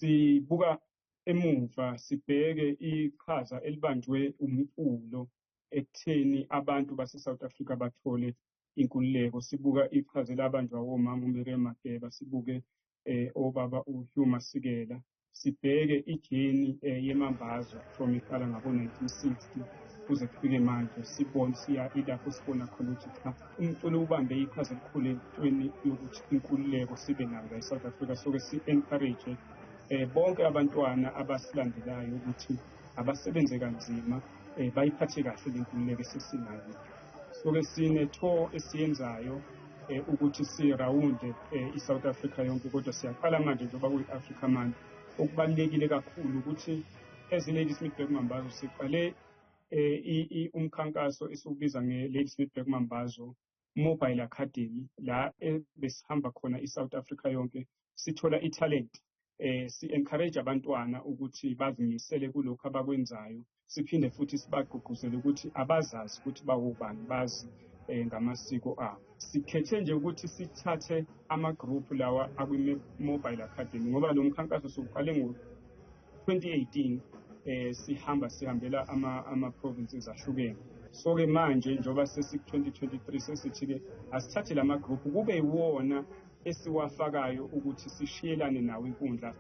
sibuka emuva sibheke iqhaza elibanjwe umculo ekutheni abantu base-South Africa bathole inkululeko. Sibuka iqhaza elabanjwa omama uMiriam Makeba, sibuke obaba uHugh Masekela, sibheke ijeni yemambazo from iqala ngabo-1960 kuze kufike manje, sibone ilapho sibona khona ukuthi cha, umculo ubambe iqhaza elikhulu entweni yokuthi inkululeko sibe nayo la e-South Africa. So-ke si-encourage bonke abantwana abasilandelayo ukuthi abasebenze kanzima, bayiphathe kahle le nkululeko esesinayo. So-ke sine-tour esiyenzayo ukuthi sirawunde i-South Africa yonke, kodwa siyaqala manje njengoba kuyi-Africa manje. Okubalulekile kakhulu ukuthi as i-Ladysmith Black Mambazo siqale umkhankaso esiwubiza nge-Ladysmith Black Mambazo Mobile Academy, la besihamba khona i-South Africa yonke sithola i-talent, si-encourage abantwana ukuthi bazimisele kulokhu abakwenzayo, siphinde futhi sibagqugquzele ukuthi abazazi ukuthi bawubani, bazi ngamasiko abo. Sikhethe nje ukuthi sithathe ama-group lawa akwi-Mobile Academy ngoba lo mkhankaso siwuqale ngo-2018, sihambela ama-provinces ahlukene. So-ke manje njengoba sesi-2023 sesithi-ke asithathe la ma-group kube yiwona esiwafakayo ukuthi sishiyelane nawo inkundla